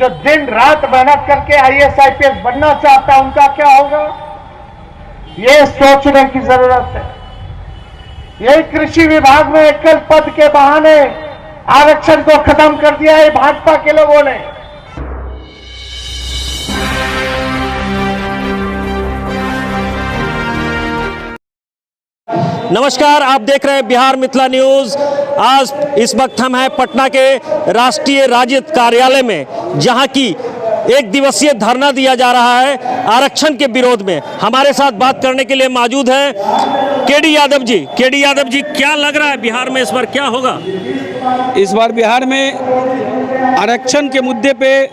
जो दिन रात मेहनत करके आईएएस आईपीएस बनना चाहता है उनका क्या होगा, ये सोचने की जरूरत है। यही कृषि विभाग में एकल पद के बहाने आरक्षण को खत्म कर दिया है भाजपा के लोगों ने। नमस्कार, आप देख रहे हैं बिहार मिथिला न्यूज। आज इस वक्त हम हैं पटना के राष्ट्रीय राजद कार्यालय में, जहां की एक दिवसीय धरना दिया जा रहा है आरक्षण के विरोध में। हमारे साथ बात करने के लिए मौजूद हैं केडी यादव जी। केडी यादव जी, क्या लग रहा है बिहार में इस बार क्या होगा? इस बार बिहार में आरक्षण के मुद्दे पे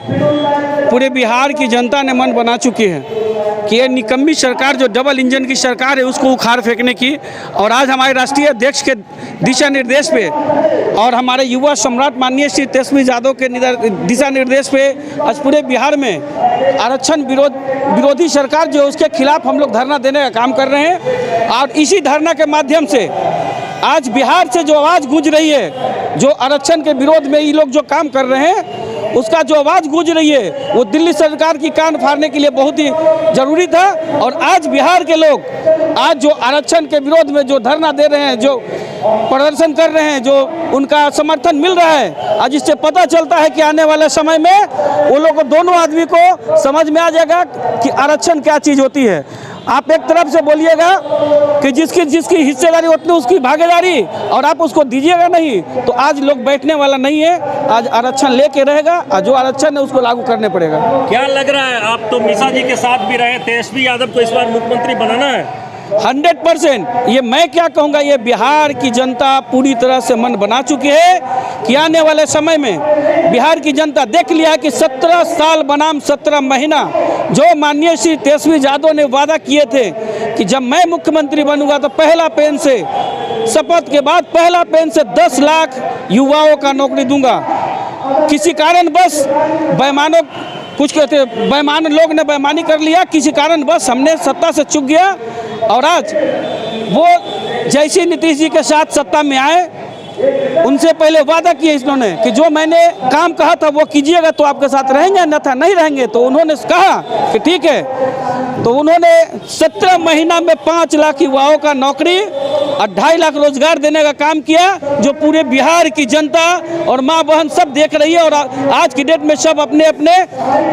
पूरे बिहार की जनता ने मन बना चुकी है कि ये निकम्मी सरकार जो डबल इंजन की सरकार है उसको उखाड़ फेंकने की। और आज हमारे राष्ट्रीय अध्यक्ष के दिशा निर्देश पे और हमारे युवा सम्राट माननीय श्री तेजस्वी यादव के दिशा निर्देश पे आज पूरे बिहार में आरक्षण विरोधी सरकार जो है उसके खिलाफ हम लोग धरना देने का काम कर रहे हैं। और इसी धरना के माध्यम से आज बिहार से जो आवाज़ गूंज रही है, जो आरक्षण के विरोध में ये लोग जो काम कर रहे हैं उसका जो आवाज़ गूंज रही है वो दिल्ली सरकार की कान फाड़ने के लिए बहुत ही ज़रूरी था। और आज बिहार के लोग आज जो आरक्षण के विरोध में जो धरना दे रहे हैं, जो प्रदर्शन कर रहे हैं, जो उनका समर्थन मिल रहा है, आज इससे पता चलता है कि आने वाले समय में वो लोग दोनों आदमी को समझ में आ जाएगा कि आरक्षण क्या चीज़ होती है। आप एक तरफ से बोलिएगा कि जिसकी हिस्सेदारी उतनी उसकी भागीदारी और आप उसको दीजिएगा नहीं, तो आज लोग बैठने वाला नहीं है। आज आरक्षण लेके रहेगा और जो आरक्षण है उसको लागू करने पड़ेगा। क्या लग रहा है, आप तो मिश्रा जी के साथ भी रहे, तेजस्वी यादव को इस बार मुख्यमंत्री बनाना है? 100%। ये मैं क्या कहूँगा, ये बिहार की जनता पूरी तरह से मन बना चुकी है कि आने वाले समय में बिहार की जनता देख लिया है कि 17 साल बनाम 17 महीना जो माननीय श्री तेजस्वी यादव ने वादा किए थे कि जब मैं मुख्यमंत्री बनूंगा तो पहला पेन से, शपथ के बाद पहला पेन से 10 लाख युवाओं का नौकरी दूंगा। किसी कारण बस बेईमानों कुछ कहते बेईमान लोग ने बेईमानी कर लिया, किसी कारण बस हमने सत्ता से चूक गया। और आज वो जैसे नीतीश जी के साथ सत्ता में आए, उनसे पहले वादा किया इन्होंने कि जो मैंने काम कहा था वो कीजिएगा तो आपके साथ रहेंगे, अन्यथा नहीं रहेंगे। तो उन्होंने कहा कि ठीक है, तो उन्होंने 17 महीना में 5 लाख युवाओं का नौकरी और 2.5 लाख रोजगार देने का काम किया, जो पूरे बिहार की जनता और माँ बहन सब देख रही है। और आज की डेट में सब अपने अपने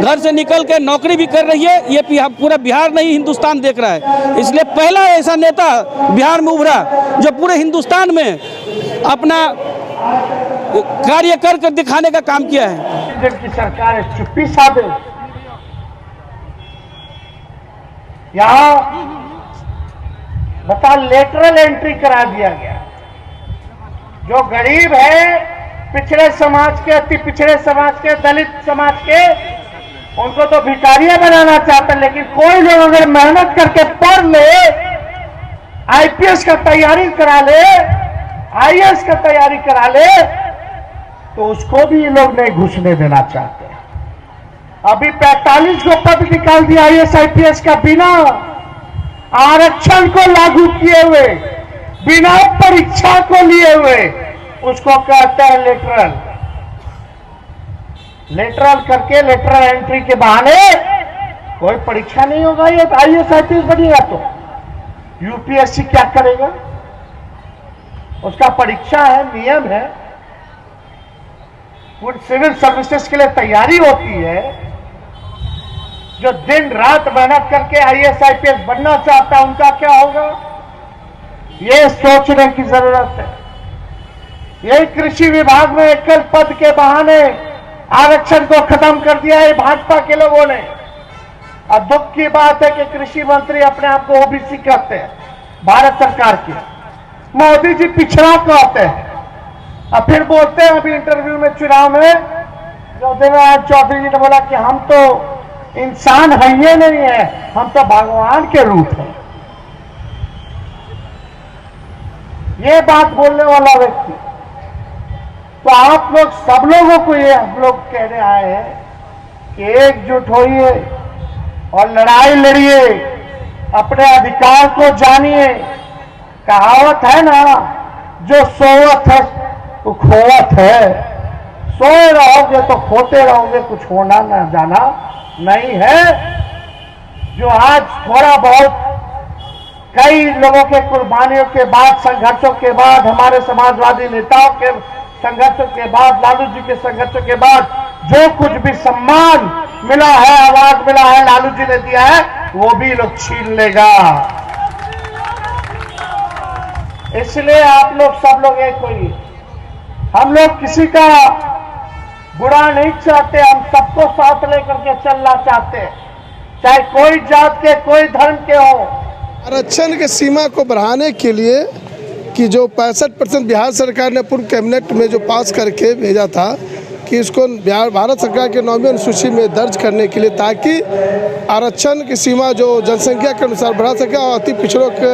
घर से निकल के नौकरी भी कर रही है। ये पूरा बिहार नहीं हिंदुस्तान देख रहा है। इसलिए पहला ऐसा नेता बिहार में उभरा जो पूरे हिंदुस्तान में अपना कार्य कर दिखाने का काम किया है। जिनकी सरकार चुप्पी साधे, यहां बता लेटरल एंट्री करा दिया गया। जो गरीब है, पिछड़े समाज के, अति पिछड़े समाज के, दलित समाज के, उनको तो भिखारियां बनाना चाहते हैं। लेकिन कोई लोग अगर मेहनत करके पढ़ ले, आईपीएस का तैयारी करा ले, आईएएस का तैयारी करा ले, तो उसको भी ये लोग नहीं घुसने देना चाहते। अभी 45 को पद निकाल दिया आईएएस आईपीएस का, बिना आरक्षण को लागू किए हुए, बिना परीक्षा को लिए हुए। उसको कहते हैं लेटरल। लेटरल करके लेटरल एंट्री के बहाने कोई परीक्षा नहीं होगा। ये आईएएस आईपीएस बनेगा तो यूपीएससी क्या करेगा? उसका परीक्षा है, नियम है, कुछ सिविल सर्विसेज के लिए तैयारी होती है। जो दिन रात मेहनत करके आईएएस आईपीएस बनना चाहता है उनका क्या होगा, ये सोचने की जरूरत है। यही कृषि विभाग में एकल पद के बहाने आरक्षण को खत्म कर दिया है भाजपा के लोगों ने। और दुख की बात है कि कृषि मंत्री अपने आप को ओबीसी कहते हैं भारत सरकार के। मोदी जी पिछड़ा कहते हैं और फिर बोलते हैं अभी इंटरव्यू में चुनाव में, जो देवराज चौधरी जी ने बोला कि हम तो इंसान है ये नहीं है, हम तो भगवान के रूप हैं। ये बात बोलने वाला व्यक्ति, तो आप लोग सब लोगों को ये हम लोग कहने आए हैं कि एकजुट होइए और लड़ाई लड़िए, अपने अधिकार को जानिए। कहावत है ना, जो सोवत है वो खोवत है, सोए रहोगे तो खोते रहोगे, कुछ होना ना जाना नहीं है। जो आज थोड़ा बहुत कई लोगों के कुर्बानियों के बाद, संघर्षों के बाद, हमारे समाजवादी नेताओं के संघर्षों के बाद, लालू जी के संघर्षों के बाद जो कुछ भी सम्मान मिला है, अवार्ड मिला है, लालू जी ने दिया है, वो भी लोग छीन लेगा। इसलिए आप लोग सब लोग एक होइए। हम लोग किसी का बुरा नहीं चाहते, हम सबको साथ लेकर के चलना चाहते हैं, चाहे कोई जात के, कोई धर्म के हो। आरक्षण की सीमा को बढ़ाने के लिए कि जो 65% बिहार सरकार ने पूर्व कैबिनेट में जो पास करके भेजा था कि इसको भारत सरकार के 9वीं अनुसूची में दर्ज करने के लिए, ताकि आरक्षण की सीमा जो जनसंख्या के अनुसार बढ़ा सके और अति पिछड़ों के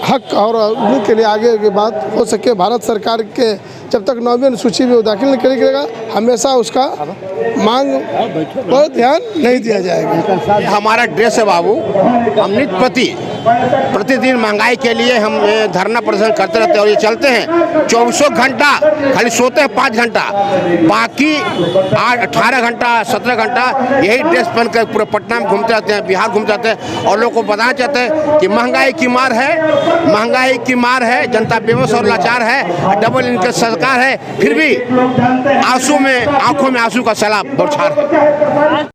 हक और उनके लिए आगे की बात हो सके। भारत सरकार के जब तक 9वीं अनुसूची में वो दाखिल नहीं करेगा, हमेशा उसका मांग पर ध्यान नहीं दिया जाएगा। हमारा ड्रेस है बाबू, हम प्रतिदिन महंगाई के लिए हम धरना प्रदर्शन करते रहते हैं और ये चलते हैं 24 घंटा, खाली सोते हैं 5 घंटा, बाकी 18 घंटा 17 घंटा यही ड्रेस पहनकर पूरे पटना में घूमते रहते हैं, बिहार घूमते रहते हैं और लोगों को बताना चाहते हैं कि महंगाई की मार है, जनता बेबस और लाचार है, डबल इनकम सरकार है, फिर भी आंखों में आंसू का सैलाब बौछार है।